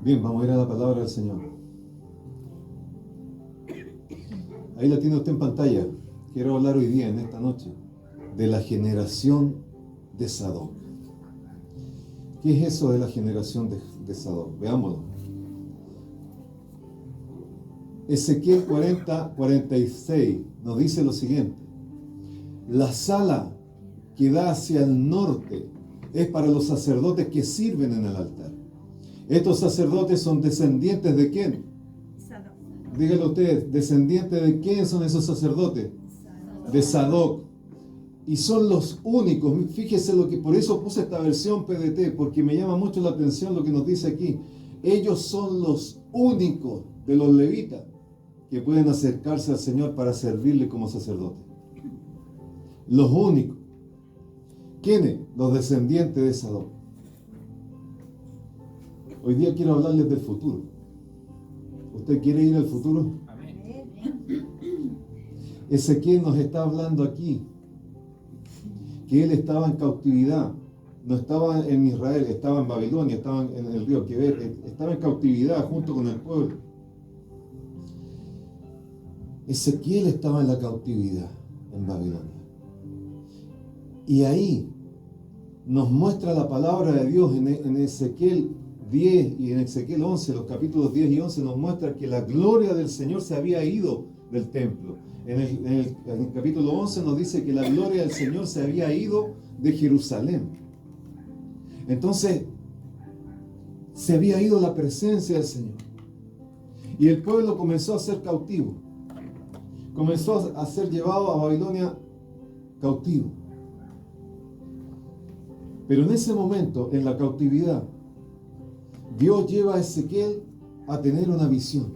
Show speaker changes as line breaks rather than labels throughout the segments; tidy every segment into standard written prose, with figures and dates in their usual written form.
Bien, vamos a ir a la palabra del Señor. Ahí la tiene usted en pantalla. Quiero hablar hoy día, en esta noche, de la generación de Sadoc. ¿Qué es eso de la generación de Sadoc? Veámoslo. Ezequiel 40:46 nos dice lo siguiente: la sala que da hacia el norte es para los sacerdotes que sirven en el altar. Estos sacerdotes son descendientes ¿de quién?
Sadoc.
Dígalo usted, ¿descendientes de quién son esos sacerdotes? De Sadoc. Y son los únicos, fíjese lo que, por eso puse esta versión PDT, porque me llama mucho la atención lo que nos dice aquí. Ellos son los únicos de los levitas que pueden acercarse al Señor para servirle como sacerdote. Los únicos. ¿Quiénes? Los descendientes de Sadoc. Hoy día quiero hablarles del futuro. ¿Usted quiere ir al futuro?
Amén.
Ezequiel nos está hablando aquí que él estaba en cautividad. No estaba en Israel, estaba en Babilonia, estaba en el río Quebec, estaba en cautividad junto con el pueblo. Ezequiel estaba en la cautividad en Babilonia. Y ahí nos muestra la palabra de Dios en Ezequiel 10 y en Ezequiel 11, los capítulos 10 y 11 nos muestra que la gloria del Señor se había ido del templo. En el capítulo 11 nos dice que la gloria del Señor se había ido de Jerusalén. Entonces, se había ido la presencia del Señor. Y el pueblo comenzó a ser cautivo. Comenzó a ser llevado a Babilonia cautivo. Pero en ese momento, en la cautividad, Dios lleva a Ezequiel a tener una visión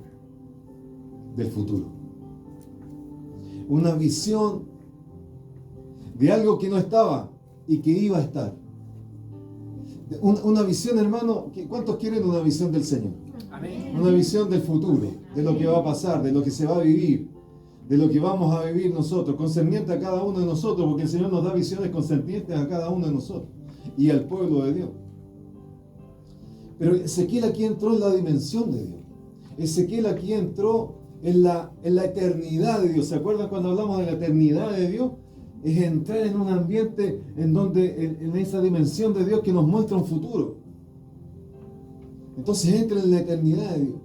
del futuro. Una visión de algo que no estaba y que iba a estar. Una visión, hermano, ¿cuántos quieren una visión del Señor?
Amén.
Una visión del futuro, de lo que va a pasar, de lo que se va a vivir, de lo que vamos a vivir nosotros, concerniente a cada uno de nosotros, porque el Señor nos da visiones concernientes a cada uno de nosotros y al pueblo de Dios. Pero Ezequiel aquí entró en la dimensión de Dios. Ezequiel aquí entró en la eternidad de Dios. ¿Se acuerdan cuando hablamos de la eternidad de Dios? Es entrar en un ambiente en donde, en esa dimensión de Dios que nos muestra un futuro. Entonces entra en la eternidad de Dios.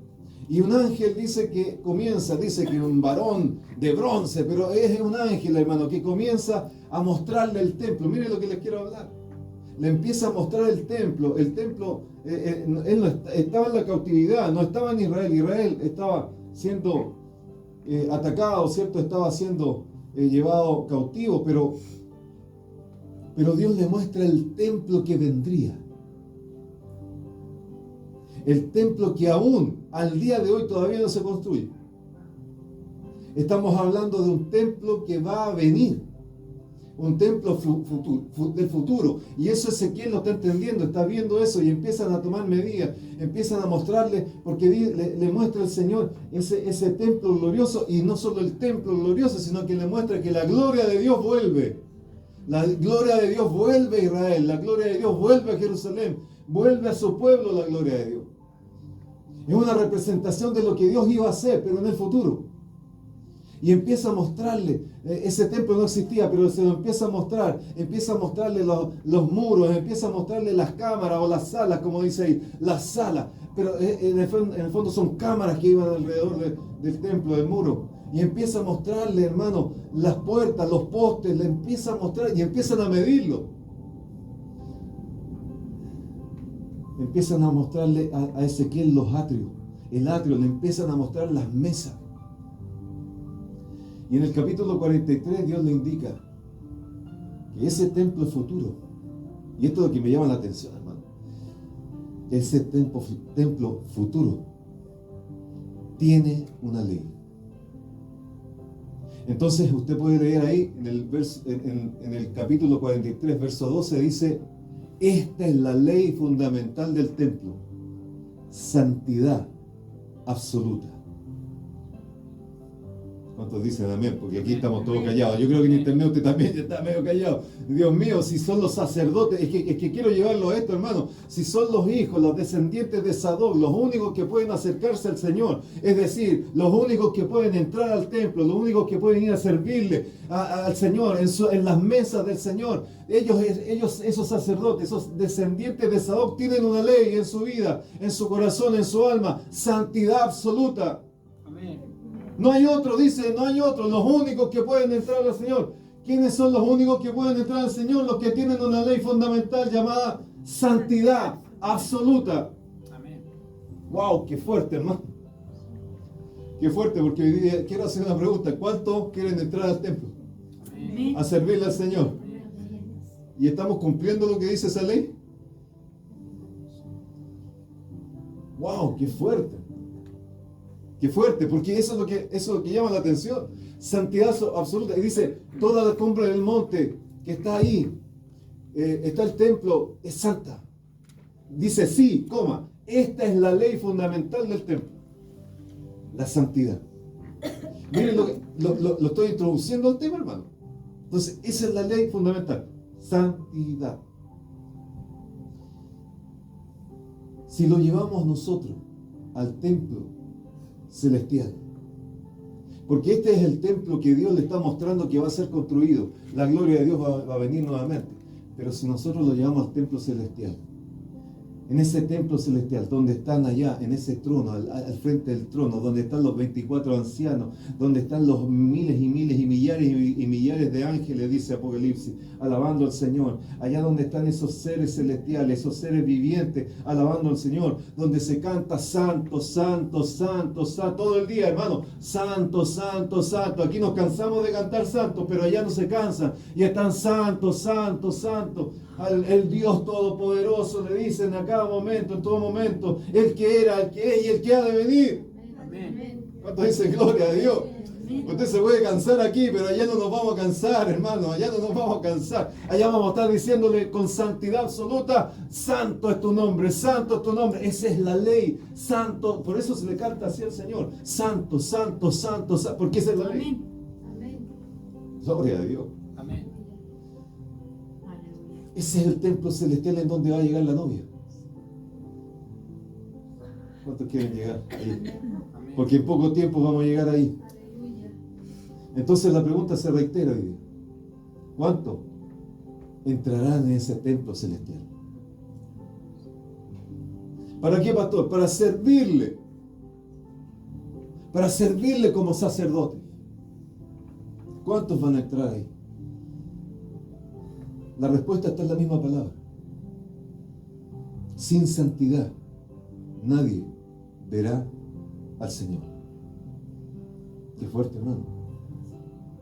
Y un ángel dice que un varón de bronce, pero es un ángel, hermano, que comienza a mostrarle el templo. Mire lo que les quiero hablar. Le empieza a mostrar el templo. El templo, él no estaba en la cautividad, no estaba en Israel. Israel estaba siendo atacado, ¿cierto? Estaba siendo llevado cautivo, pero Dios le muestra el templo que vendría. El templo que aún al día de hoy todavía no se construye. Estamos hablando de un templo que va a venir. Un templo del futuro. Y eso Ezequiel lo está entendiendo, está viendo eso y empiezan a tomar medidas, empiezan a mostrarle, porque le muestra el Señor ese templo glorioso, y no solo el templo glorioso, sino que le muestra que la gloria de Dios vuelve. La gloria de Dios vuelve a Israel, la gloria de Dios vuelve a Jerusalén, vuelve a su pueblo la gloria de Dios. Es una representación de lo que Dios iba a hacer, pero en el futuro. Y empieza a mostrarle, ese templo no existía, pero se lo empieza a mostrarle los muros, empieza a mostrarle las cámaras o las salas, como dice ahí, las salas. Pero en el fondo son cámaras que iban alrededor del templo, del muro. Y empieza a mostrarle, hermano, las puertas, los postes, le empieza a mostrar y empiezan a medirlo. Empiezan a mostrarle a Ezequiel los atrios, el atrio, le empiezan a mostrar las mesas. Y en el capítulo 43 Dios le indica que ese templo futuro, y esto es lo que me llama la atención, hermano, ese templo futuro tiene una ley. Entonces usted puede leer ahí en el capítulo 43, verso 12, dice: esta es la ley fundamental del templo, santidad absoluta. ¿Cuántos dicen amén? Porque aquí estamos todos callados. Yo creo que en internet usted también está medio callado. Dios mío, si son los sacerdotes, es que quiero llevarlo a esto, hermano. Si son los hijos, los descendientes de Sadoc, los únicos que pueden acercarse al Señor, es decir, los únicos que pueden entrar al templo, los únicos que pueden ir a servirle al Señor, en las mesas del Señor, ellos, esos sacerdotes, esos descendientes de Sadoc, tienen una ley en su vida, en su corazón, en su alma: santidad absoluta.
Amén.
No hay otro, dice, no hay otro. Los únicos que pueden entrar al Señor. ¿Quiénes son los únicos que pueden entrar al Señor? Los que tienen una ley fundamental llamada santidad absoluta.
Amén.
¡Wow! ¡Qué fuerte, hermano! ¡Qué fuerte! Porque hoy día quiero hacer una pregunta. ¿Cuántos quieren entrar al templo?
Amén.
A servirle al Señor. ¿Y estamos cumpliendo lo que dice esa ley? ¡Wow! ¡Qué fuerte! ¡Qué fuerte! Porque eso es lo que llama la atención. Santidad absoluta. Y dice, toda la cumbre del monte que está ahí, está el templo, es santa. Dice, sí, coma, esta es la ley fundamental del templo. La santidad. Miren, lo estoy introduciendo al tema, hermano. Entonces, esa es la ley fundamental. Santidad. Si lo llevamos nosotros al templo celestial, porque este es el templo que Dios le está mostrando que va a ser construido, la gloria de Dios va a venir nuevamente, pero si nosotros lo llevamos al templo celestial, en ese templo celestial, donde están allá, en ese trono, al frente del trono, donde están los 24 ancianos, donde están los miles y miles y millares de ángeles, dice Apocalipsis, alabando al Señor, allá donde están esos seres celestiales, esos seres vivientes, alabando al Señor, donde se canta santo, santo, santo, santo, todo el día, hermano, santo, santo, santo. Aquí nos cansamos de cantar santo, pero allá no se cansan, y están santo, santo, santo. El Dios Todopoderoso le dicen a cada momento, en todo momento, el que era, el que es y el que ha de venir.
Amén.
¿Cuánto dicen gloria a Dios? Usted se puede cansar aquí, pero allá no nos vamos a cansar, hermano. Allá no nos vamos a cansar. Allá vamos a estar diciéndole con santidad absoluta: santo es tu nombre, santo es tu nombre. Esa es la ley. Santo, por eso se le canta así al Señor: santo, santo, santo, santo, porque esa es la ley.
Amén.
Gloria a Dios.
Amén.
Ese es el templo celestial en donde va a llegar la novia. ¿Cuántos quieren llegar ahí?
Amén.
Porque en poco tiempo vamos a llegar ahí. Entonces la pregunta se reitera hoy día: ¿cuántos entrarán en ese templo celestial? ¿Para qué, pastor? Para servirle. Para servirle como sacerdote. ¿Cuántos van a entrar ahí? La respuesta está en la misma palabra. Sin santidad, nadie verá al Señor. Qué fuerte, hermano.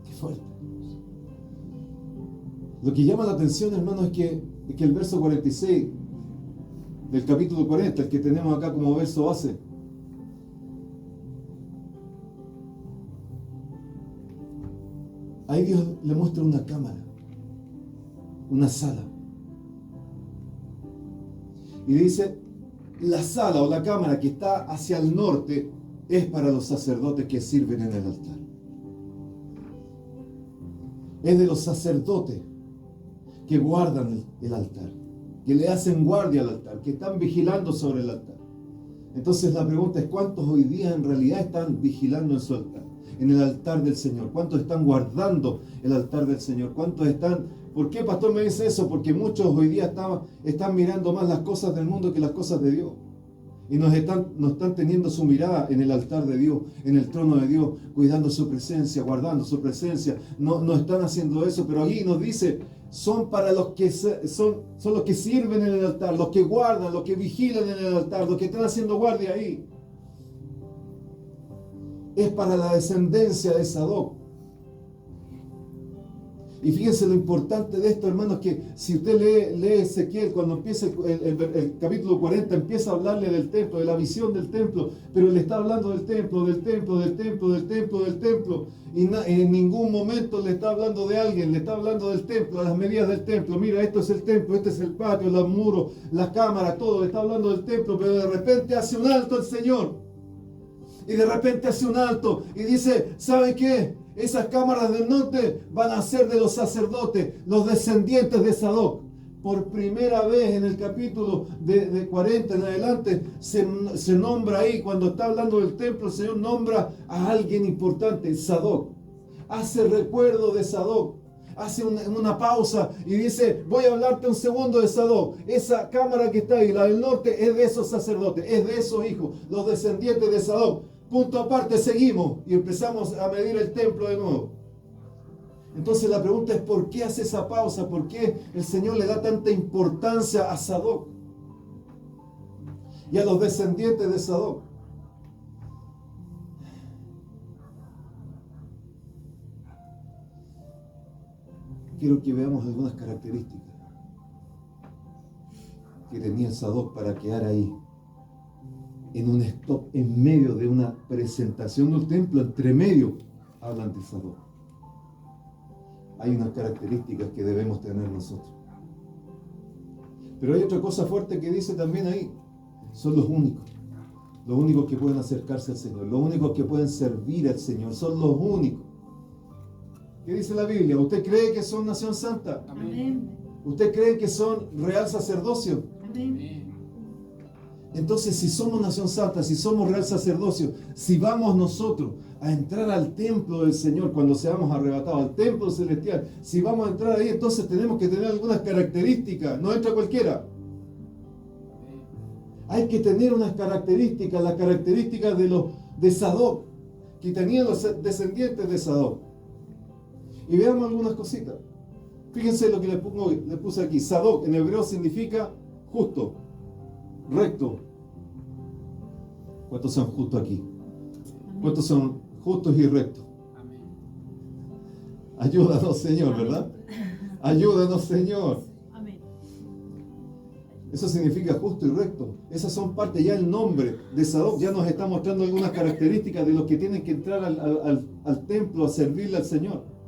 Qué fuerte. Lo que llama la atención, hermano, es que el verso 46 del capítulo 40, el que tenemos acá como verso base, ahí Dios le muestra una cámara, una sala. Y dice, la sala o la cámara que está hacia el norte es para los sacerdotes que sirven en el altar. Es de los sacerdotes que guardan el altar, que le hacen guardia al altar, que están vigilando sobre el altar. Entonces la pregunta es: ¿cuántos hoy día en realidad están vigilando en su altar, en el altar del Señor? ¿Cuántos están guardando el altar del Señor? ¿Cuántos están? ¿Por qué, pastor, me dice eso? Porque muchos hoy día están mirando más las cosas del mundo que las cosas de Dios. Y no están teniendo su mirada en el altar de Dios, en el trono de Dios, cuidando su presencia, guardando su presencia. No están haciendo eso, pero ahí nos dice, son para los que son los que sirven en el altar, los que guardan, los que vigilan en el altar, los que están haciendo guardia ahí. Es para la descendencia de Sadoc. Y fíjense lo importante de esto, hermanos, que si usted lee Ezequiel, cuando empieza el capítulo 40, empieza a hablarle del templo, de la visión del templo, pero le está hablando del templo, del templo, del templo, del templo, del templo, y en ningún momento le está hablando de alguien, le está hablando del templo, las medidas del templo. Mira, esto es el templo, este es el patio, los muros, las cámaras, todo, le está hablando del templo, pero de repente hace un alto el Señor Y de repente hace un alto y dice, ¿saben qué? Esas cámaras del norte van a ser de los sacerdotes, los descendientes de Sadoc. Por primera vez en el capítulo de 40 en adelante se nombra ahí, cuando está hablando del templo, el Señor nombra a alguien importante, Sadoc. Hace recuerdo de Sadoc. Hace una pausa y dice, voy a hablarte un segundo de Sadoc. Esa cámara que está ahí, la del norte, es de esos sacerdotes, es de esos hijos, los descendientes de Sadoc. Punto aparte, seguimos y empezamos a medir el templo de nuevo. Entonces la pregunta es, ¿por qué hace esa pausa? ¿Por qué el Señor le da tanta importancia a Sadoc y a los descendientes de Sadoc? Quiero que veamos algunas características que tenía Sadoc para quedar ahí, en un stop, en medio de una presentación del templo, entre medio, hablan de Sadoc. Hay unas características que debemos tener nosotros. Pero hay otra cosa fuerte que dice también ahí. Son los únicos que pueden acercarse al Señor, los únicos que pueden servir al Señor, son los únicos. ¿Qué dice la Biblia? ¿Usted cree que son nación santa?
Amén.
¿Usted cree que son real sacerdocio?
Amén.
Entonces, si somos nación santa, si somos real sacerdocio, si vamos nosotros a entrar al templo del Señor cuando seamos arrebatados, al templo celestial, si vamos a entrar ahí, entonces tenemos que tener algunas características, no entra cualquiera. Hay que tener unas características, las características de Sadoc, que tenían los descendientes de Sadoc. Y veamos algunas cositas. Fíjense lo que le puse aquí. Sadoc en hebreo significa justo, recto. ¿Cuántos son justos aquí? ¿Cuántos son justos y rectos?
Amén.
Ayúdanos, Señor, ¿verdad? Ayúdanos, Señor.
Amén.
Eso significa justo y recto. Esas son parte, ya el nombre de Sadoc ya nos está mostrando algunas características de los que tienen que entrar al templo a servirle al Señor.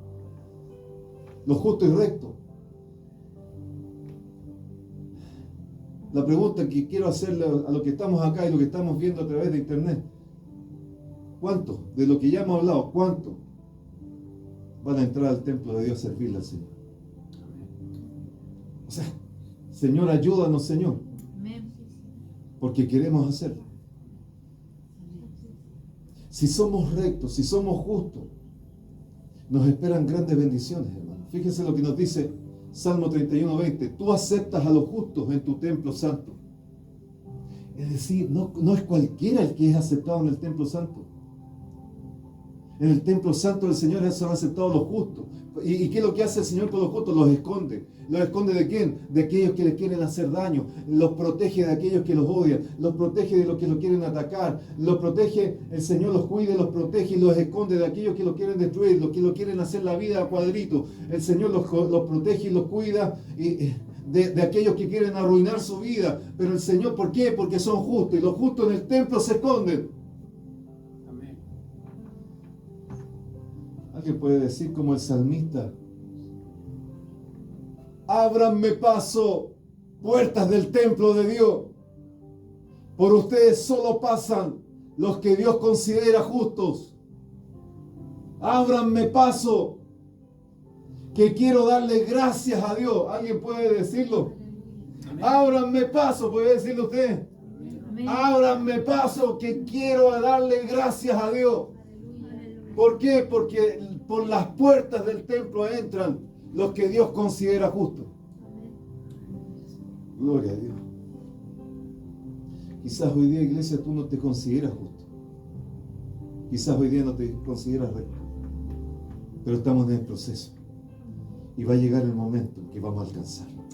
Lo justo y recto. La pregunta que quiero hacerle a los que estamos acá y lo que estamos viendo a través de internet: ¿cuántos de lo que ya hemos hablado, cuántos van a entrar al templo de Dios a servirle al Señor? O sea, Señor, ayúdanos, Señor,
Amén.
porque queremos hacerlo. Si somos rectos, si somos justos, nos esperan grandes bendiciones, hermano. Fíjense lo que nos dice Salmo 31:20. Tú aceptas a los justos en tu templo santo. Es decir, no es cualquiera el que es aceptado en el templo santo. En el templo santo del Señor son aceptados los justos. ¿Y qué es lo que hace el Señor con los justos? Los esconde. ¿Los esconde de quién? De aquellos que les quieren hacer daño. Los protege de aquellos que los odian. Los protege de los que los quieren atacar. Los protege, el Señor los cuida, los protege y los esconde de aquellos que los quieren destruir, los que los quieren hacer la vida a cuadrito. El Señor los protege y los cuida de aquellos que quieren arruinar su vida. Pero el Señor, ¿por qué? Porque son justos. Y los justos en el templo se esconden. Alguien puede decir como el salmista: ábranme paso, puertas del templo de Dios. Por ustedes solo pasan los que Dios considera justos. Ábranme paso, que quiero darle gracias a Dios. ¿Alguien puede decirlo? Ábranme paso, puede decirlo usted.
Amén.
Ábranme paso, que quiero darle gracias a Dios. ¿Por qué? Porque por las puertas del templo entran los que Dios considera justos. Gloria a Dios. Quizás hoy día, iglesia, tú no te consideras justo. Quizás hoy día no te consideras recto. Pero estamos en el proceso. Y va a llegar el momento en que vamos a alcanzarlo.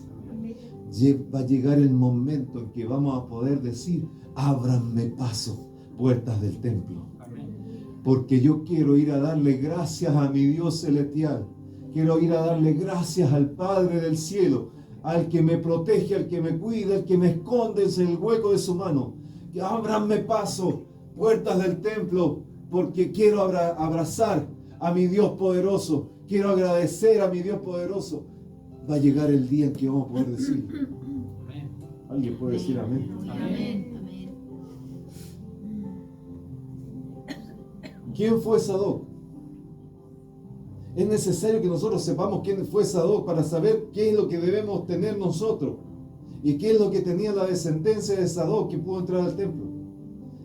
Va a llegar el momento en que vamos a poder decir: ábranme paso, puertas del templo. Porque yo quiero ir a darle gracias a mi Dios celestial. Quiero ir a darle gracias al Padre del cielo, al que me protege, al que me cuida, al que me esconde en el hueco de su mano. Que ábranme paso, puertas del templo, porque quiero abrazar a mi Dios poderoso. Quiero agradecer a mi Dios poderoso. Va a llegar el día en que vamos a poder decir. ¿Alguien puede decir amén?
Amén. Amén.
¿Quién fue Sadoc? Es necesario que nosotros sepamos quién fue Sadoc para saber qué es lo que debemos tener nosotros y qué es lo que tenía la descendencia de Sadoc que pudo entrar al templo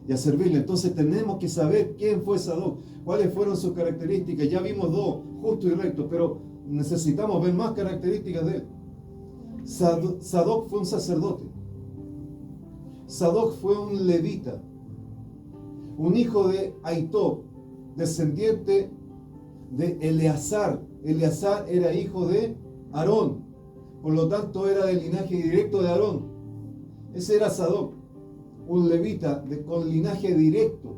y a servirle. Entonces tenemos que saber quién fue Sadoc, cuáles fueron sus características. Ya vimos dos, justo y recto, pero necesitamos ver más características de él. Sadoc fue un sacerdote. Sadoc fue un levita, un hijo de Ahitob, descendiente de Eleazar. Eleazar era hijo de Aarón, por lo tanto era del linaje directo de Aarón. Ese era Sadoc, un levita con linaje directo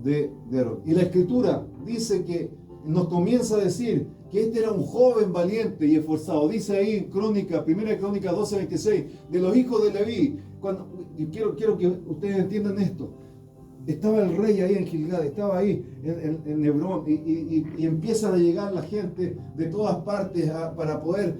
de Aarón. Y la escritura dice que nos comienza a decir que este era un joven valiente y esforzado. Dice ahí en Crónica, 1 Crónica 12:26, de los hijos de Leví. Y quiero que ustedes entiendan esto. Estaba el rey ahí en Gilgal, estaba ahí en Hebrón, y empiezan a llegar la gente de todas partes para poder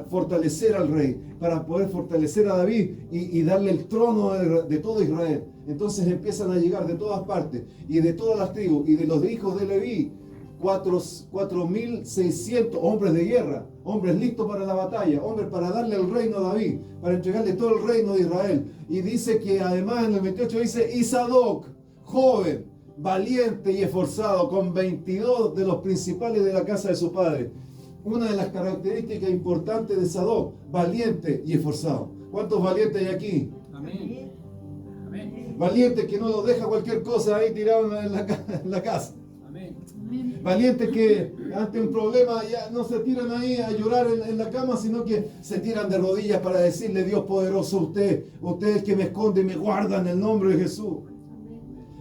fortalecer al rey, para poder fortalecer a David y darle el trono de todo Israel. Entonces empiezan a llegar de todas partes y de todas las tribus y de los hijos de Leví 4.600 hombres de guerra, hombres listos para la batalla, hombres para darle el reino a David, para entregarle todo el reino de Israel. Y dice que además en el 28 dice, y Sadoc, joven, valiente y esforzado, con 22 de los principales de la casa de su padre. Una de las características importantes de Sadoc, valiente y esforzado. ¿Cuántos valientes hay aquí?
Amén. Amén.
Valiente que no lo deja cualquier cosa ahí tirado en la casa.
Amén.
Valientes que ante un problema ya no se tiran ahí a llorar en la cama, sino que se tiran de rodillas para decirle: Dios poderoso, usted es el que me esconde y me guarda en el nombre de Jesús.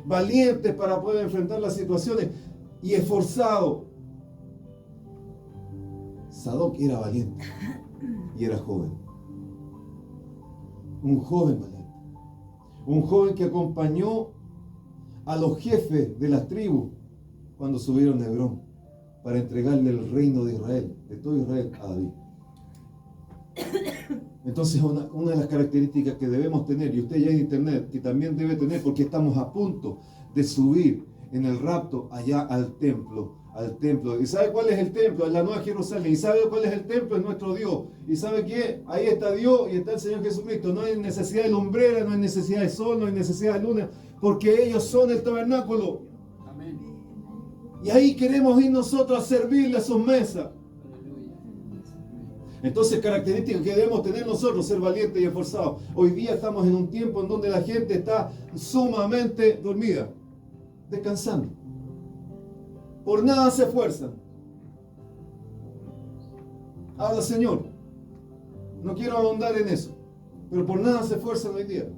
Valientes para poder enfrentar las situaciones y esforzado. Sadoc era valiente y era joven. Un joven valiente. Un joven que acompañó a los jefes de las tribus cuando subieron a Hebrón para entregarle el reino de Israel, de todo Israel, a David. Entonces, una de las características que debemos tener, y usted ya en internet, que también debe tener, porque estamos a punto de subir en el rapto allá al templo. ¿Y sabe cuál es el templo? Es la Nueva Jerusalén. ¿Y sabe cuál es el templo? Es nuestro Dios. ¿Y sabe qué? Ahí está Dios y está el Señor Jesucristo. No hay necesidad de lumbrera, no hay necesidad de sol, no hay necesidad de luna, porque ellos son el tabernáculo.
Amén.
Y ahí queremos ir nosotros a servirle a sus mesas. Entonces, características que debemos tener nosotros: ser valientes y esforzados. Hoy día estamos en un tiempo en donde la gente está sumamente dormida, descansando. Por nada se esfuerzan. Habla Señor. No quiero ahondar en eso, pero por nada se esfuerzan hoy día.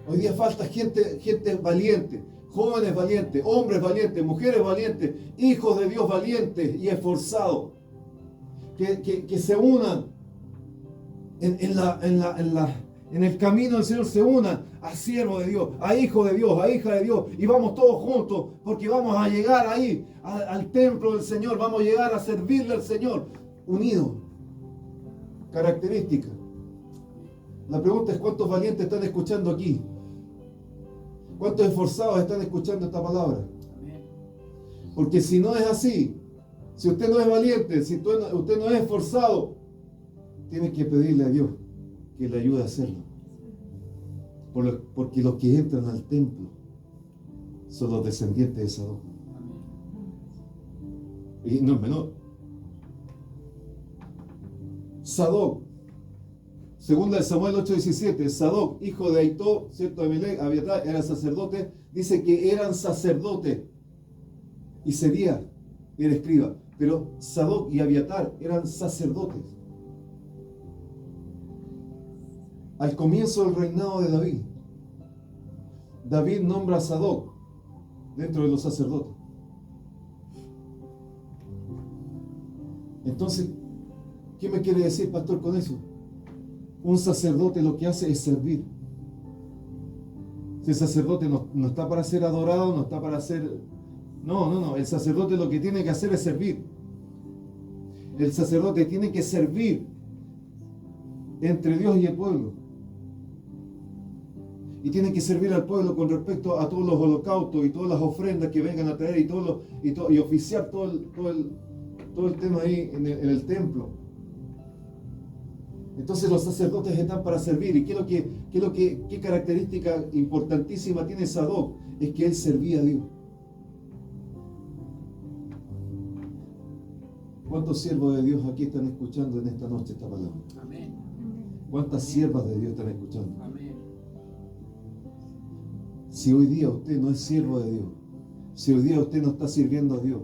Hoy día falta gente valiente, jóvenes valientes, hombres valientes, mujeres valientes, hijos de Dios valientes y esforzados, que se unan en el camino del Señor, se unan a siervo de Dios, a hijo de Dios, a hija de Dios, y vamos todos juntos, porque vamos a llegar ahí, al templo del Señor, vamos a llegar a servirle al Señor, unidos. Característica. La pregunta es: ¿cuántos valientes están escuchando aquí? ¿Cuántos esforzados están escuchando esta palabra? Porque si no es así, si usted no es valiente, si usted no es esforzado, tiene que pedirle a Dios que le ayude a hacerlo. Porque los que entran al templo son los descendientes de Sadoc. Y no es menor. Sadoc, segunda de Samuel 8:17, Sadoc, hijo de Ahitob, cierto, de Abiatar, era sacerdote. Dice que eran sacerdotes. Y Sería era escriba. Pero Sadoc y Abiatar eran sacerdotes. Al comienzo del reinado de David, David nombra a Sadoc dentro de los sacerdotes. Entonces, ¿qué me quiere decir, pastor, con eso? Un sacerdote lo que hace es servir. Ese sacerdote no está para ser adorado, no está para ser... No. El sacerdote lo que tiene que hacer es servir. El sacerdote tiene que servir entre Dios y el pueblo. Y tienen que servir al pueblo con respecto a todos los holocaustos y todas las ofrendas que vengan a traer y oficiar todo el tema ahí en el templo. Entonces los sacerdotes están para servir. ¿Y qué característica importantísima tiene Sadoc? Es que él servía a Dios. ¿Cuántos siervos de Dios aquí están escuchando en esta noche esta palabra?
Amén.
¿Cuántas siervas de Dios están escuchando?
Amén.
Si hoy día usted no es siervo de Dios, si hoy día usted no está sirviendo a Dios,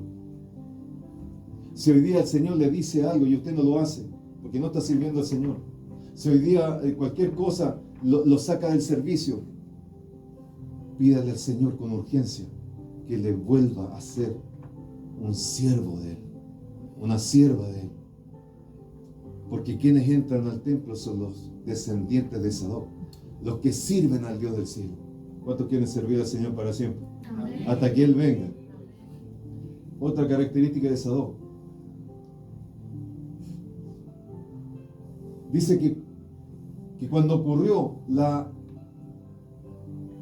si hoy día el Señor le dice algo y usted no lo hace, porque no está sirviendo al Señor, si hoy día cualquier cosa lo saca del servicio, pídale al Señor con urgencia que le vuelva a ser un siervo de Él, una sierva de Él. Porque quienes entran al templo son los descendientes de Sadoc, los que sirven al Dios del cielo. ¿Cuántos quieren servir al Señor para siempre?
Amén.
Hasta que Él venga. Otra característica de Sadoc. Dice que cuando ocurrió la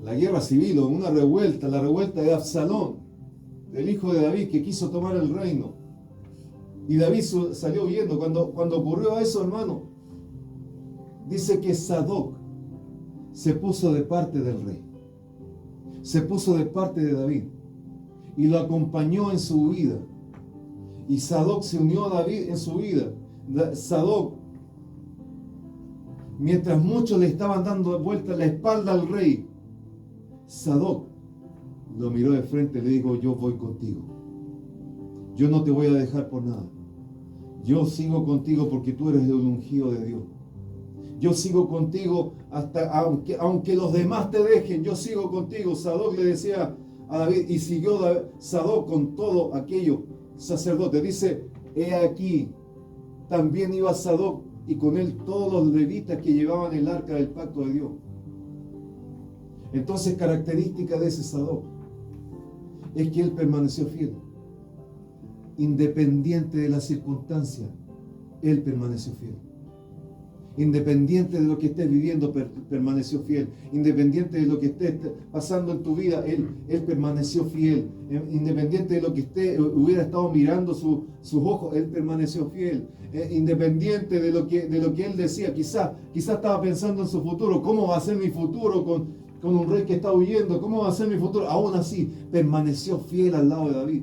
guerra civil o una revuelta, la revuelta de Absalón, del hijo de David, que quiso tomar el reino, y David salió huyendo. Cuando ocurrió eso, hermano, dice que Sadoc se puso de parte del rey, se puso de parte de David y lo acompañó en su huida. Y Sadoc se unió a David en su huida. Sadoc, mientras muchos le estaban dando vuelta la espalda al rey, Sadoc lo miró de frente y le dijo: yo voy contigo, yo no te voy a dejar por nada, yo sigo contigo porque tú eres el ungido de Dios. Yo sigo contigo aunque los demás te dejen, yo sigo contigo. Sadoc le decía a David, y siguió Sadoc con todo aquello sacerdote. Dice: he aquí, también iba Sadoc y con él todos los levitas que llevaban el arca del pacto de Dios. Entonces, característica de ese Sadoc es que él permaneció fiel. Independiente de la circunstancia, él permaneció fiel. Independiente de lo que estés viviendo, permaneció fiel. Independiente de lo que esté pasando en tu vida, él permaneció fiel. Independiente de lo que hubiera estado mirando sus ojos, él permaneció fiel. Independiente de lo que él decía, quizás estaba pensando en su futuro. ¿Cómo va a ser mi futuro con un rey que está huyendo? ¿Cómo va a ser mi futuro? Aún así, permaneció fiel al lado de David.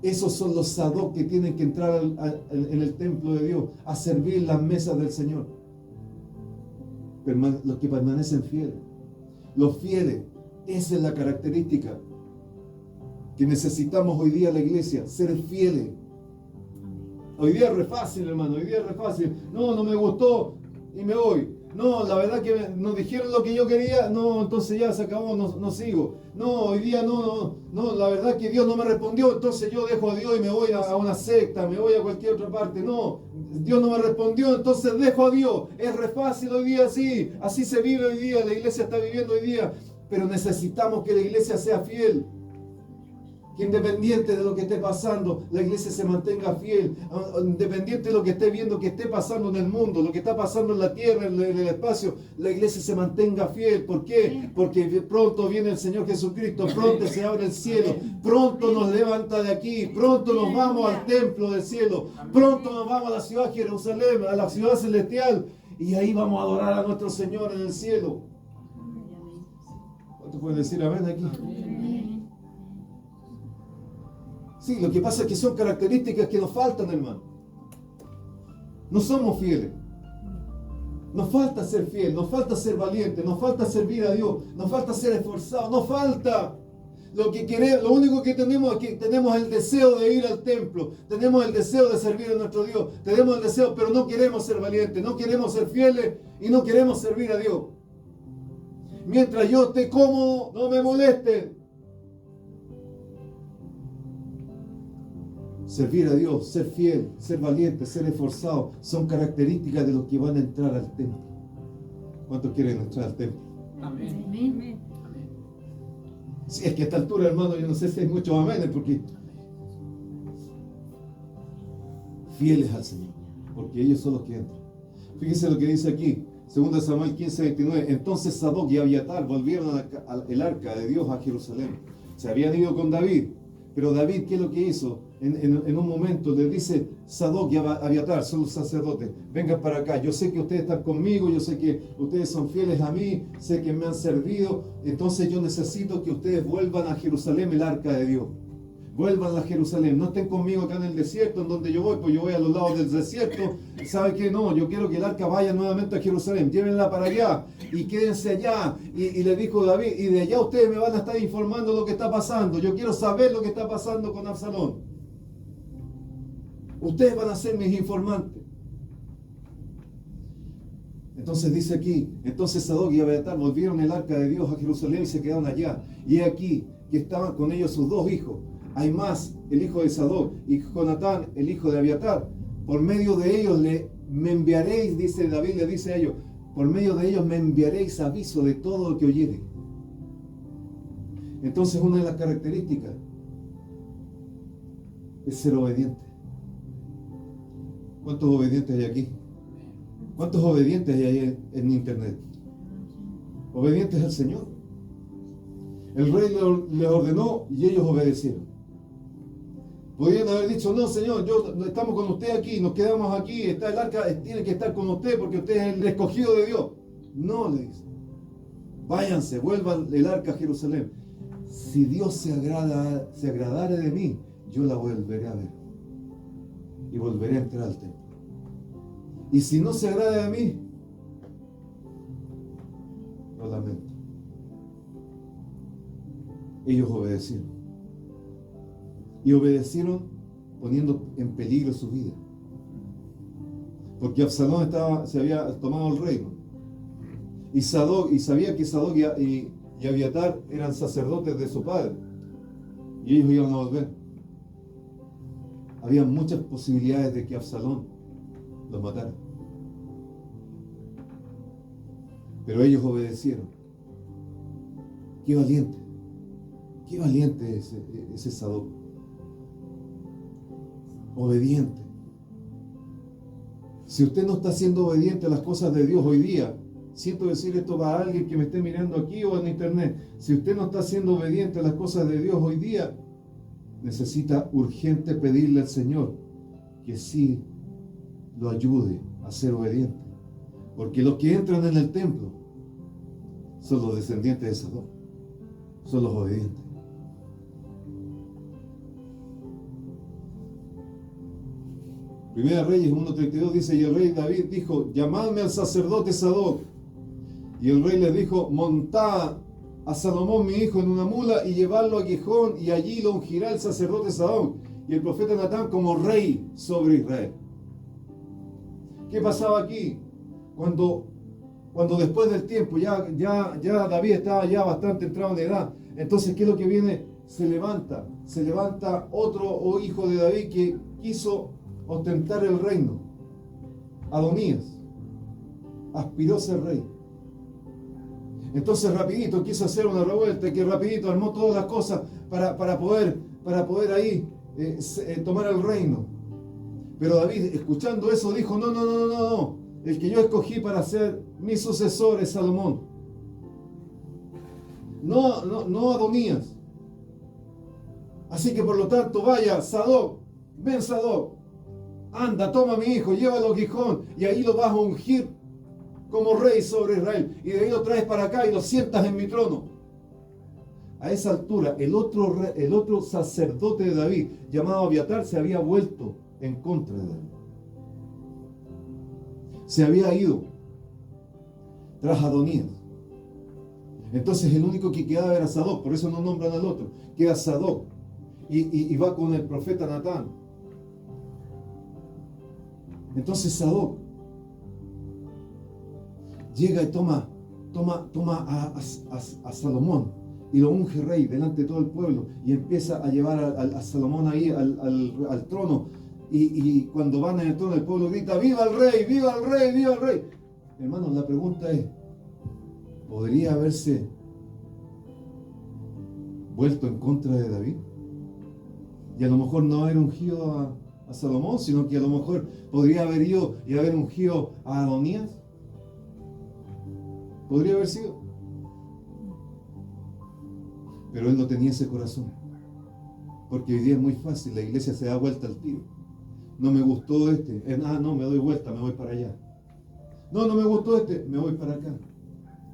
Esos son los Sadoc que tienen que entrar en el templo de Dios a servir las mesas del Señor. Los que permanecen fieles. Los fieles. Esa es la característica que necesitamos hoy día en la iglesia, ser fieles. Hoy día es re fácil, hermano, hoy día es re fácil. No me gustó y me voy. No, la verdad que nos dijeron lo que yo quería, no, entonces ya se acabó, no sigo. No, hoy día no, la verdad que Dios no me respondió, entonces yo dejo a Dios y me voy a una secta, me voy a cualquier otra parte. No, Dios no me respondió, entonces dejo a Dios. Es re fácil hoy día, así se vive hoy día, la iglesia está viviendo hoy día, pero necesitamos que la iglesia sea fiel. Que independiente de lo que esté pasando, la iglesia se mantenga fiel. Independiente de lo que esté viendo, que esté pasando en el mundo, lo que está pasando en la tierra, en el espacio, la iglesia se mantenga fiel. ¿Por qué? Porque pronto viene el Señor Jesucristo, pronto se abre el cielo, pronto nos levanta de aquí, pronto nos vamos al templo del cielo, pronto nos vamos a la ciudad de Jerusalén, a la ciudad celestial, y ahí vamos a adorar a nuestro Señor en el cielo. ¿Cuánto pueden decir amén aquí? Sí, lo que pasa es que son características que nos faltan, hermano. No somos fieles. Nos falta ser fiel, nos falta ser valiente, nos falta servir a Dios, nos falta ser esforzado, nos falta. Lo único que tenemos es que tenemos el deseo de ir al templo, tenemos el deseo de servir a nuestro Dios, tenemos el deseo, pero no queremos ser valientes, no queremos ser fieles y no queremos servir a Dios. Mientras yo esté cómodo, no me molesten. Servir a Dios, ser fiel, ser valiente, ser esforzado, son características de los que van a entrar al templo. ¿Cuántos quieren entrar al templo?
Amén.
Amén.
Sí, es que a esta altura, hermano, yo no sé si hay muchos amenes, porque fieles al Señor, porque ellos son los que entran. Fíjense lo que dice aquí, 2 Samuel 15:29. Entonces Sadoc y Abiatar volvieron al arca de Dios a Jerusalén. Se habían ido con David, pero David, ¿qué es lo que hizo? En un momento le dice Sadoc y Abiatar, son los sacerdotes, vengan para acá, yo sé que ustedes están conmigo, yo sé que ustedes son fieles a mí, sé que me han servido, entonces yo necesito que ustedes vuelvan a Jerusalén, el arca de Dios. Vuelvan a Jerusalén, no estén conmigo acá en el desierto, en donde yo voy, pues yo voy a los lados del desierto. ¿Sabe qué? No, yo quiero que el arca vaya nuevamente a Jerusalén, llévenla para allá y quédense allá. Y le dijo David, y de allá ustedes me van a estar informando lo que está pasando. Yo quiero saber lo que está pasando con Absalón. Ustedes van a ser mis informantes. Entonces dice aquí, entonces Sadoc y Abiatar volvieron el arca de Dios a Jerusalén y se quedaron allá. Y aquí que estaban con ellos sus dos hijos, Ahimaas, el hijo de Sadoc, y Jonatán, el hijo de Abiatar. Por medio de ellos me enviaréis, dice David, le dice a ellos, por medio de ellos me enviaréis aviso de todo lo que oyere. Entonces una de las características es ser obediente. ¿Cuántos obedientes hay aquí? ¿Cuántos obedientes hay ahí en internet? Obedientes al Señor. El rey les ordenó y ellos obedecieron. Podrían haber dicho, no Señor, estamos con usted aquí, nos quedamos aquí, está el arca, tiene que estar con usted porque usted es el escogido de Dios. No, le dice. Váyanse, vuelvan el arca a Jerusalén. Si Dios se agradare de mí, yo la volveré a ver. Y volveré a entrar al templo. Y si no se agrada de mí, lo lamento. Ellos obedecieron. Y obedecieron poniendo en peligro su vida. Porque Absalón se había tomado el reino. Y sabía que Sadoc y Abiatar eran sacerdotes de su padre. Y ellos iban a volver. Había muchas posibilidades de que Absalón los matara. Pero ellos obedecieron. Qué valiente. Qué valiente ese Sadoc. Obediente. Si usted no está siendo obediente a las cosas de Dios hoy día, siento decir esto para alguien que me esté mirando aquí o en internet, si usted no está siendo obediente a las cosas de Dios hoy día, necesita urgente pedirle al Señor que sí lo ayude a ser obediente. Porque los que entran en el templo son los descendientes de Sadoc, son los obedientes. Primera Reyes 1:32 dice, y el rey David dijo, llamadme al sacerdote Sadoc. Y el rey le dijo, montad a Salomón mi hijo en una mula y llevadlo a Gijón, y allí lo ungirá el sacerdote Sadoc y el profeta Natán como rey sobre Israel. ¿Qué pasaba aquí? Cuando después del tiempo ya David estaba ya bastante entrado en edad, entonces ¿qué es lo que viene? Se levanta otro hijo de David que quiso ostentar el reino. Adonías aspiró a ser rey. Entonces rapidito quiso hacer una revuelta, que rapidito armó todas las cosas para poder ahí tomar el reino. Pero David, escuchando eso, dijo, no, el que yo escogí para ser mi sucesor es Salomón. No Adonías. Así que por lo tanto, vaya, Sadoc, ven Sadoc, anda, toma a mi hijo, llévalo a Gijón, y ahí lo vas a ungir como rey sobre Israel, y de ahí lo traes para acá y lo sientas en mi trono. A esa altura, el otro sacerdote de David, llamado Abiatar, se había vuelto en contra de David. Se había ido tras Adonías. Entonces el único que quedaba era Sadoc, por eso no nombran al otro, queda Sadoc, y va con el profeta Natán. Entonces Sadoc llega y toma a Salomón y lo unge rey delante de todo el pueblo y empieza a llevar a Salomón ahí al trono, y cuando van en el trono el pueblo grita, ¡viva el rey, viva el rey, viva el rey! Hermanos, la pregunta es, ¿podría haberse vuelto en contra de David? Y a lo mejor no haber ungido a Salomón, sino que a lo mejor podría haber ido y haber ungido a Adonías. Podría haber sido. Pero él no tenía ese corazón. Porque hoy día es muy fácil, la iglesia se da vuelta al tiro. No me gustó este. No, me doy vuelta, me voy para allá. No me gustó este, me voy para acá.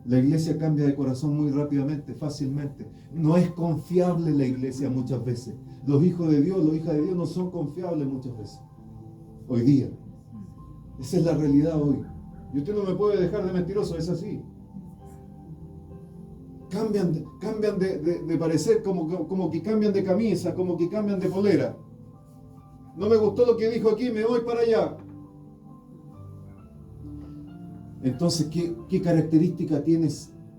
La iglesia cambia de corazón muy rápidamente, fácilmente. No es confiable la iglesia muchas veces. Los hijos de Dios, las hijas de Dios no son confiables muchas veces. Hoy día. Esa es la realidad hoy. Y usted no me puede dejar de mentiroso, es así. Cambian de parecer, como que cambian de camisa, como que cambian de polera. No me gustó lo que dijo aquí, me voy para allá. Entonces, ¿qué característica tiene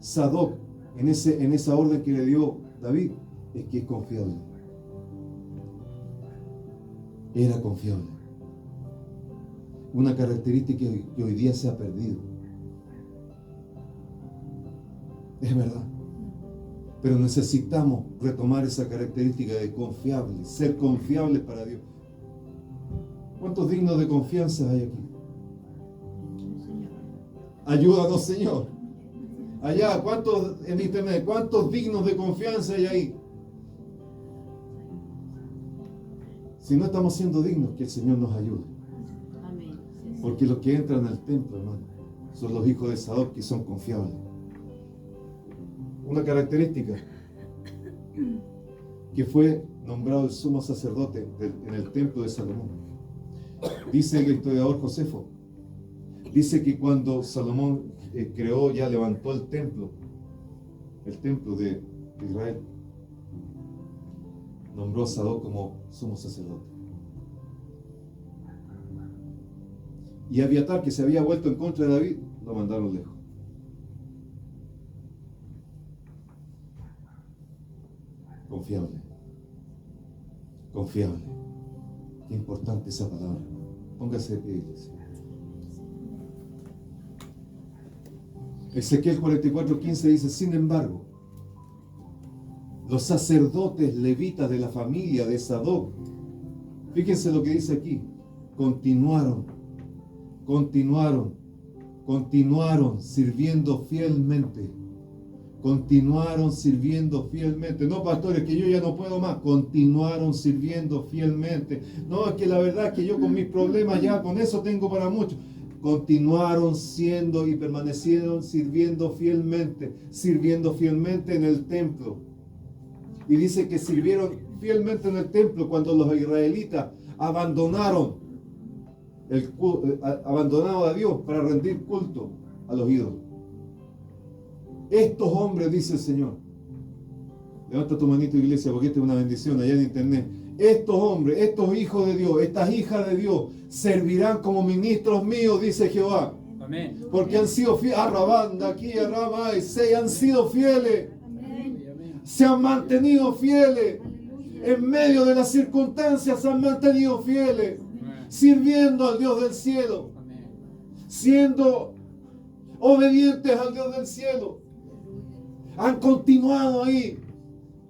Sadoc en esa orden que le dio David? Es que es confiable. Era confiable. Una característica que hoy día se ha perdido. Es verdad. Pero necesitamos retomar esa característica de confiable, ser confiables para Dios. ¿Cuántos dignos de confianza hay aquí? Ayúdanos, Señor. Allá, ¿cuántos en internet? ¿Cuántos dignos de confianza hay ahí? Si no estamos siendo dignos, que el Señor nos ayude. Porque los que entran al templo, hermano, son los hijos de Sadoc, que son confiables. Una característica que fue nombrado el sumo sacerdote en el templo de Salomón. Dice el historiador Josefo, dice que cuando Salomón creó, ya levantó el templo de Israel, nombró a Sadoc como sumo sacerdote. Y Abiatar, que se había vuelto en contra de David, lo mandaron lejos. Confiable. Confiable. Qué importante esa palabra. Póngase de pie, iglesia. Ezequiel 44:15 dice: sin embargo, los sacerdotes levitas de la familia de Sadoc, fíjense lo que dice aquí, continuaron sirviendo fielmente. Continuaron sirviendo fielmente. No, pastores, que yo ya no puedo más. Continuaron sirviendo fielmente. No, es que la verdad es que yo con mis problemas ya con eso tengo para mucho. Continuaron siendo y permanecieron sirviendo fielmente en el templo. Y dice que sirvieron fielmente en el templo cuando los israelitas abandonaron a Dios para rendir culto a los ídolos. Estos hombres, dice el Señor, levanta tu manito, iglesia, porque esta es una bendición allá en internet. Estos hombres, estos hijos de Dios, estas hijas de Dios, servirán como ministros míos, dice Jehová.
Amén.
Porque han sido fieles, arrabanda, aquí, arrabay, se han sido fieles, se han mantenido fieles, en medio de las circunstancias se han mantenido fieles, sirviendo al Dios del cielo, siendo obedientes al Dios del cielo. Han continuado ahí,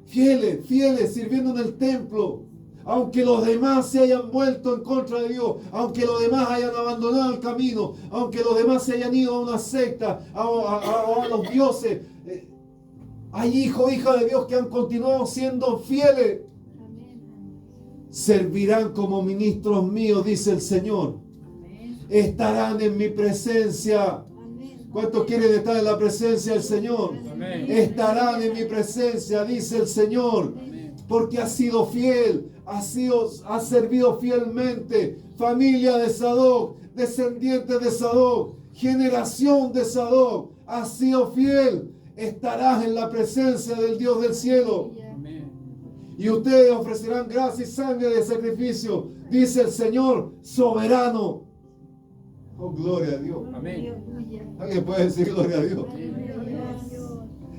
fieles, sirviendo en el templo, aunque los demás se hayan vuelto en contra de Dios, aunque los demás hayan abandonado el camino, aunque los demás se hayan ido a una secta, a los dioses. Hay hijos, hijas de Dios que han continuado siendo fieles. Servirán como ministros míos, dice el Señor. Estarán en mi presencia. ¿Cuántos quieren estar en la presencia del Señor? Amén. Estarán en mi presencia, dice el Señor. Amén. Porque ha sido fiel, ha servido fielmente. Familia de Sadoc, descendientes de Sadoc, generación de Sadoc, ha sido fiel. Estarás en la presencia del Dios del cielo. Amén. Y ustedes ofrecerán gracia y sangre de sacrificio, dice el Señor soberano. Oh, gloria a Dios.
Amén.
¿Alguien puede decir gloria a Dios?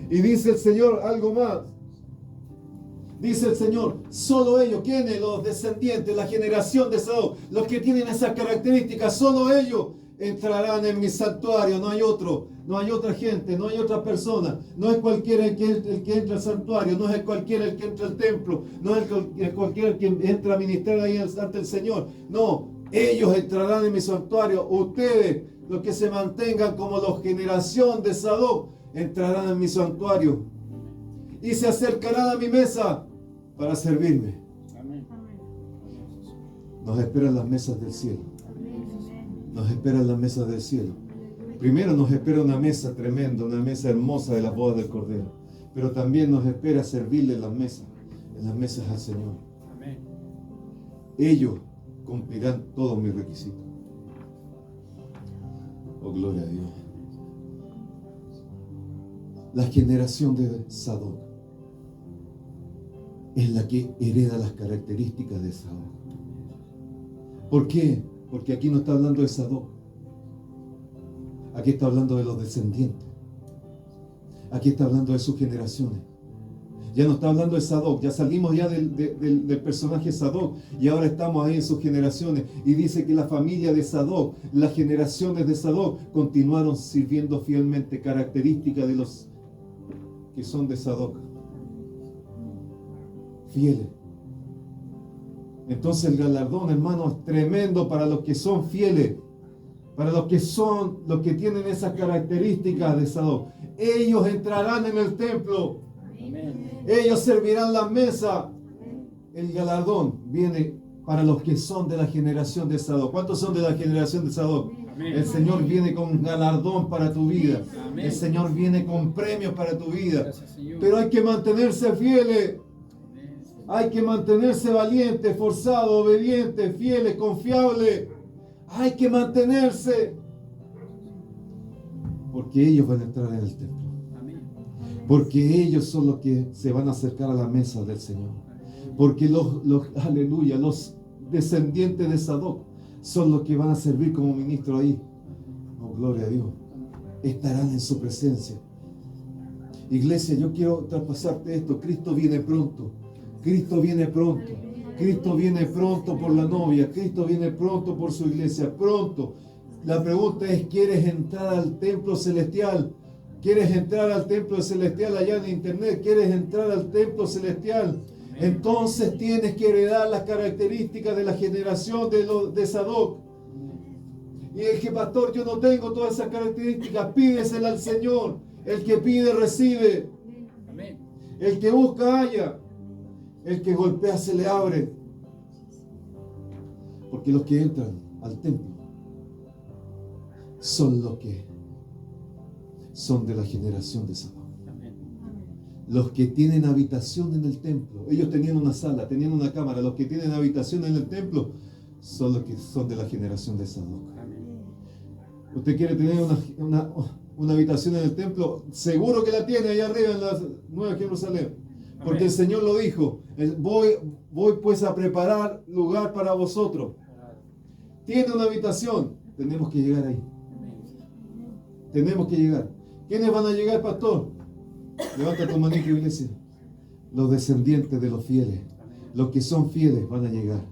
Y dice el Señor algo más. Dice el Señor, solo ellos, ¿quiénes? Los descendientes, la generación de Sadoc, los que tienen esas características, solo ellos entrarán en mi santuario. No hay otro, no hay otra gente, no hay otra persona. No es cualquiera el que entra al santuario, no es cualquiera el que entra al templo, no es cualquiera el que entra a ministrar ahí ante el Señor. No, ellos entrarán en mi santuario. Ustedes los que se mantengan como la generación de Sadoc, entrarán en mi santuario y se acercarán a mi mesa para servirme.
Amén.
Nos esperan las mesas del cielo. Nos esperan las mesas del cielo. Primero nos espera una mesa tremenda, una mesa hermosa de las bodas del Cordero. Pero también nos espera servirle en las mesas al Señor.
Amén.
Ellos cumplirán todos mis requisitos. Oh, gloria a Dios. La generación de Sadoc es la que hereda las características de Sadoc. ¿Por qué? Porque aquí no está hablando de Sadoc. Aquí está hablando de los descendientes. Aquí está hablando de sus generaciones. Ya no está hablando de Sadoc. Ya salimos ya del personaje Sadoc y ahora estamos ahí en sus generaciones. Y dice que la familia de Sadoc, las generaciones de Sadoc, continuaron sirviendo fielmente, características de los que son de Sadoc. Fieles. Entonces el galardón, hermano, es tremendo para los que son fieles, para los que tienen esas características de Sadoc. Ellos entrarán en el templo.
Amén.
Ellos servirán la mesa. El galardón viene para los que son de la generación de Sadoc. ¿Cuántos son de la generación de Sadoc?
Amén.
El Señor viene con galardón para tu vida.
Amén.
El Señor viene con premios para tu vida.
Gracias, Señor.
Pero hay que mantenerse fieles.
Amén.
Hay que mantenerse valiente, esforzado, obediente, fieles, confiable. Hay que mantenerse. Porque ellos van a entrar en el templo.
Amén.
Porque ellos son los que se van a acercar a la mesa del Señor. Porque aleluya, los descendientes de Sadoc son los que van a servir como ministro ahí. Oh, gloria a Dios. Estarán en su presencia. Iglesia, yo quiero traspasarte esto. Cristo viene pronto. Cristo viene pronto. Cristo viene pronto por la novia. Cristo viene pronto por su iglesia. Pronto. La pregunta es, ¿quieres entrar al templo celestial? ¿Quieres entrar al templo celestial allá en internet? ¿Quieres entrar al templo celestial? Entonces tienes que heredar las características de la generación de Sadoc. Y es que, pastor, yo no tengo todas esas características. Pídesela al Señor. El que pide, recibe.
Amén.
El que busca, halla. El que golpea, se le abre. Porque los que entran al templo son los que son de la generación de Sadoc.
Amén.
Los que tienen habitación en el templo. Ellos tenían una sala, tenían una cámara. Los que tienen habitación en el templo son los que son de la generación de Sadoc.
Amén.
Usted quiere tener una habitación en el templo, seguro que la tiene allá arriba en la Nueva Jerusalén. Porque
Amén.
el Señor lo dijo, voy pues a preparar lugar para vosotros. Tiene una habitación, tenemos que llegar ahí. Tenemos que llegar. ¿Quiénes van a llegar, pastor? Levanta tu manito, iglesia. Los descendientes de los fieles. Los que son fieles van a llegar.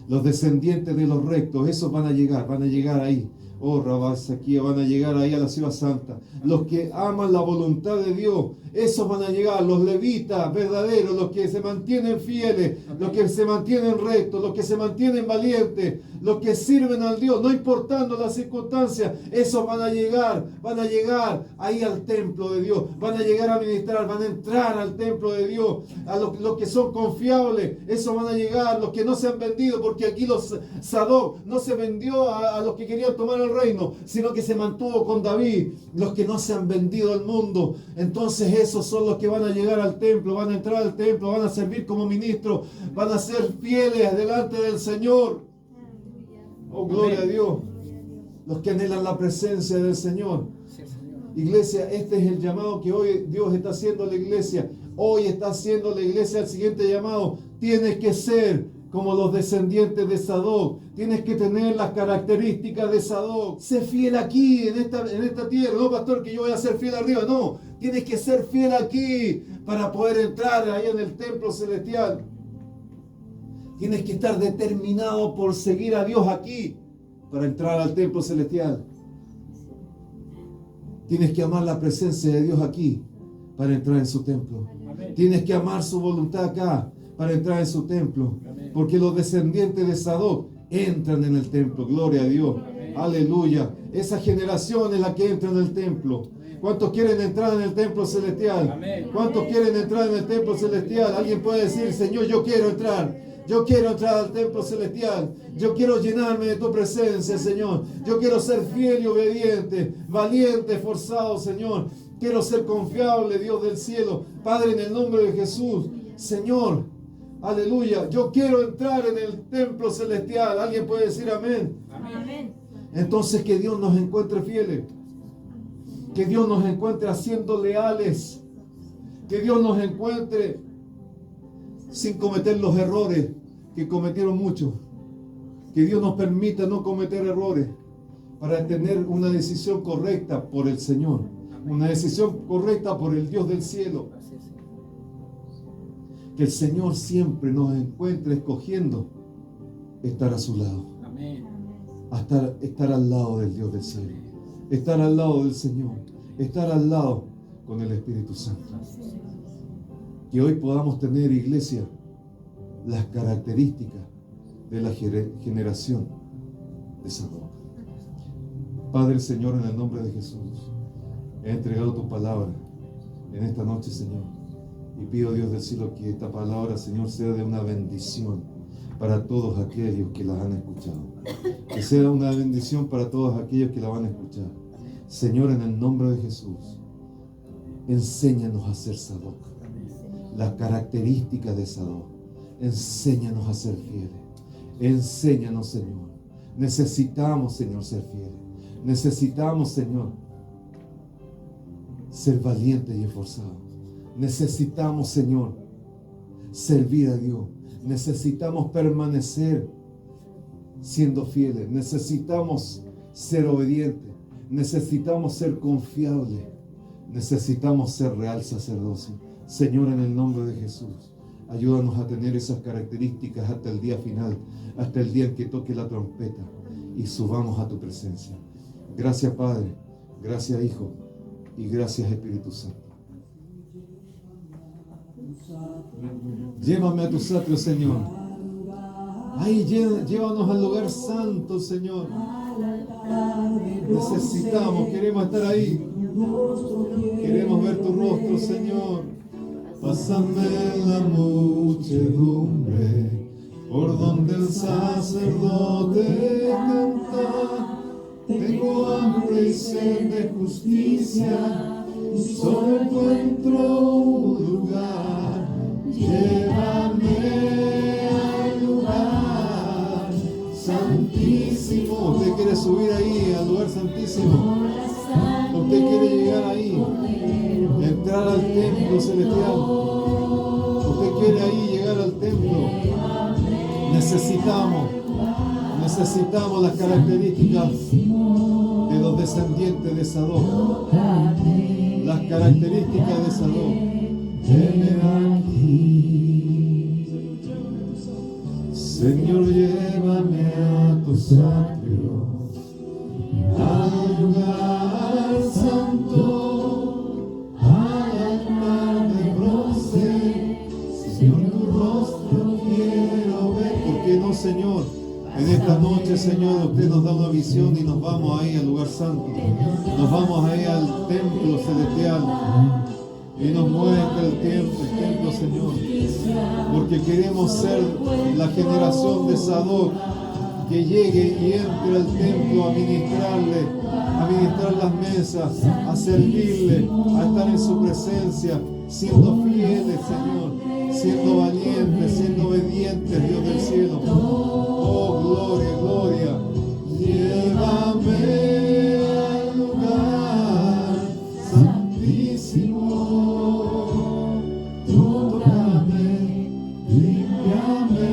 Los descendientes de los rectos, esos van a llegar ahí. Oh, Rabasaquía, van a llegar ahí a la ciudad santa. Los que aman la voluntad de Dios, esos van a llegar. Los levitas verdaderos, los que se mantienen fieles, los que se mantienen rectos, los que se mantienen valientes, los que sirven al Dios, no importando las circunstancias, esos van a llegar ahí al templo de Dios. Van a llegar a ministrar, van a entrar al templo de Dios. A los que son confiables, esos van a llegar. Los que no se han vendido, porque aquí los Sadoc no se vendió a los que querían tomar el reino, sino que se mantuvo con David. Los que no se han vendido al mundo, entonces esos son los que van a llegar al templo, van a entrar al templo, van a servir como ministros, van a ser fieles delante del Señor. Oh, gloria a Dios. Los que anhelan la presencia del Señor.
Sí, Señor.
Iglesia, este es el llamado que hoy Dios está haciendo a la iglesia. Hoy está haciendo la iglesia el siguiente llamado. Tienes que ser como los descendientes de Sadoc. Tienes que tener las características de Sadoc. Sé fiel aquí, en esta tierra. No, pastor, que yo voy a ser fiel arriba. No, tienes que ser fiel aquí para poder entrar ahí en el templo celestial. Tienes que estar determinado por seguir a Dios aquí para entrar al templo celestial. Tienes que amar la presencia de Dios aquí para entrar en su templo.
Amén.
Tienes que amar su voluntad acá para entrar en su templo.
Amén.
Porque los descendientes de Sadoc entran en el templo. Gloria a Dios.
Amén.
Aleluya. Esa generación es la que entra en el templo. ¿Cuántos quieren entrar en el templo celestial?
Amén.
¿Cuántos quieren entrar en el templo celestial? Alguien puede decir, Señor, yo quiero entrar. Yo quiero entrar al templo celestial. Yo quiero llenarme de tu presencia, Señor. Yo quiero ser fiel y obediente, valiente, esforzado, Señor. Quiero ser confiable, Dios del cielo. Padre, en el nombre de Jesús, Señor, aleluya. Yo quiero entrar en el templo celestial. Alguien puede decir amén.
Amén.
Entonces que Dios nos encuentre fieles. Que Dios nos encuentre siendo leales. Que Dios nos encuentre sin cometer los errores que cometieron muchos. Que Dios nos permita no cometer errores para tener una decisión correcta por el Señor. Una decisión correcta por el Dios del cielo. Que el Señor siempre nos encuentre escogiendo estar a su lado.
Amén.
Estar al lado del Dios del cielo. Estar al lado del Señor. Estar al lado con el Espíritu Santo. Que hoy podamos tener, iglesia, las características de la generación de Sadoc. Padre, Señor, en el nombre de Jesús, he entregado tu palabra en esta noche, Señor. Y pido, Dios del cielo, que esta palabra, Señor, sea de una bendición para todos aquellos que la han escuchado. Que sea una bendición para todos aquellos que la van a escuchar. Señor, en el nombre de Jesús, enséñanos a ser Sadoc. Las características de Sadoc. Enséñanos a ser fieles. Enséñanos, Señor. Necesitamos, Señor, ser fieles. Necesitamos, Señor, ser valientes y esforzados. Necesitamos, Señor, servir a Dios. Necesitamos permanecer siendo fieles. Necesitamos ser obedientes. Necesitamos ser confiables. Necesitamos ser real sacerdocio. Señor, en el nombre de Jesús, ayúdanos a tener esas características hasta el día final, hasta el día en que toque la trompeta y subamos a tu presencia. Gracias, Padre. Gracias, Hijo. Y gracias, Espíritu Santo. Llévame a tus atrios, Señor. Ay, llévanos al lugar santo, Señor. Necesitamos, queremos estar ahí. Queremos ver tu rostro, Señor. Pásame la muchedumbre por donde el sacerdote canta. Tengo hambre y sed de justicia y solo encuentro un lugar. Llévame al lugar santísimo. Usted quiere subir ahí al lugar santísimo. Usted quiere llegar ahí, entrar al templo celestial. Usted quiere ahí llegar al templo. Necesitamos las características de los descendientes de Sadoc. Las características de Sadoc. Ven aquí. Señor, llévame a tus atrios, al lugar santo, al altar de bronce. Señor, tu rostro quiero ver. ¿Por qué no, Señor? En esta noche, Señor, usted nos da una visión y nos vamos ahí al lugar santo. Nos vamos ahí al templo celestial. Y nos muestra el templo, Señor. Porque queremos ser la generación de Sadoc que llegue y entre al templo a ministrar las mesas, a servirle, a estar en su presencia, siendo fieles, Señor, siendo valientes, siendo obedientes, Dios del cielo. Oh, gloria, gloria. Llévame al lugar santísimo. Tócame, límpiame,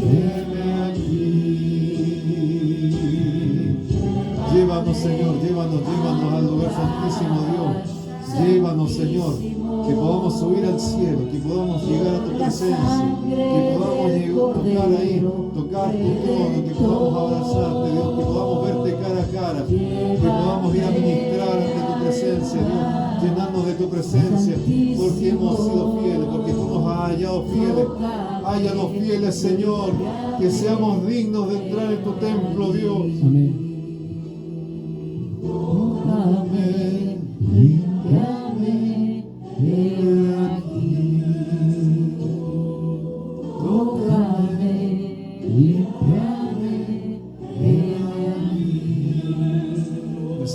heme aquí. Llévanos, Señor, llévanos al lugar santísimo, Dios. Llévanos, Señor, que podamos subir al cielo, que podamos llegar a tu presencia, que podamos tocar ahí, tocar tu trono, que podamos abrazarte, Dios, que podamos verte cara a cara, que podamos ir a ministrar ante tu presencia, Dios, llenarnos de tu presencia, porque hemos sido fieles, porque tú nos has hallado fieles. Hállanos fieles, Señor, que seamos dignos de entrar en tu templo, Dios.
Amén.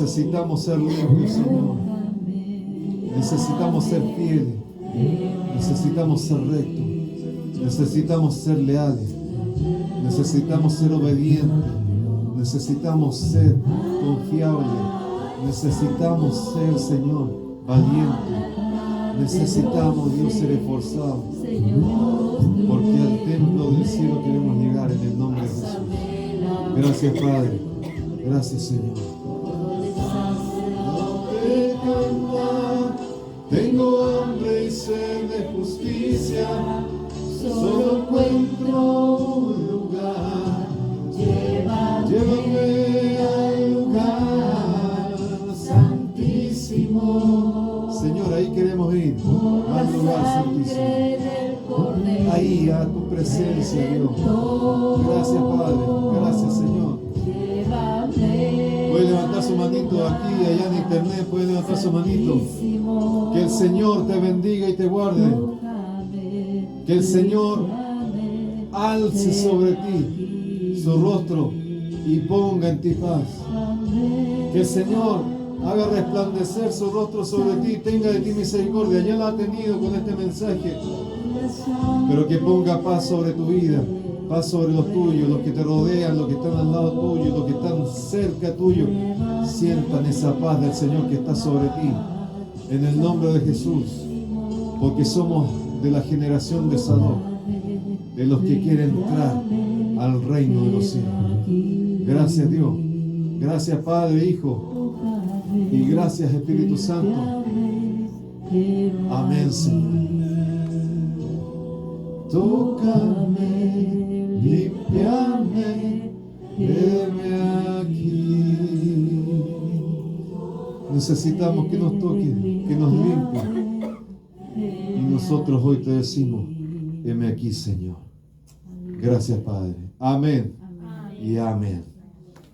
Necesitamos ser limpios, Señor. Necesitamos ser fieles. Necesitamos ser rectos. Necesitamos ser leales. Necesitamos ser obedientes. Necesitamos ser confiables. Necesitamos ser, Señor, valientes. Necesitamos, Dios, ser esforzados. Porque al templo del cielo queremos llegar en el nombre de Jesús. Gracias, Padre. Gracias, Señor. Tengo hambre y sed de justicia. Solo encuentro un lugar. Llévame al lugar santísimo. Señor, ahí queremos ir. Al lugar santísimo. Ahí a tu presencia, Dios. Gracias, Padre. Gracias, Señor. Puede levantar su manito aquí, allá en internet. Puede levantar su manito. Que el Señor te bendiga y te guarde. Que el Señor alce sobre ti su rostro y ponga en ti paz. Que el Señor haga resplandecer su rostro sobre ti y tenga de ti misericordia. Ya la ha tenido con este mensaje. Pero que ponga paz sobre tu vida, paz sobre los tuyos, los que te rodean, los que están al lado tuyo, los que están cerca tuyo. Sientan esa paz del Señor que está sobre ti. En el nombre de Jesús. Porque somos de la generación de Sadoc, de los que quieren entrar al reino de los cielos. Gracias, Dios. Gracias, Padre, Hijo. Y gracias, Espíritu Santo. Amén, Señor. Tócame, límpiame, heme aquí. Necesitamos que nos toque, que nos limpie. Y nosotros hoy te decimos, heme aquí, Señor. Gracias, Padre. Amén. Y amén.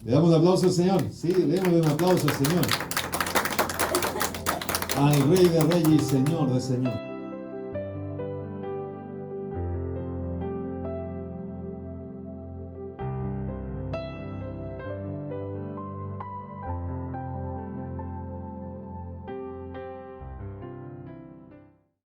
¿Le damos un aplauso al Señor? Sí, démosle un aplauso al Señor. Al Rey de Reyes y Señor de Señor.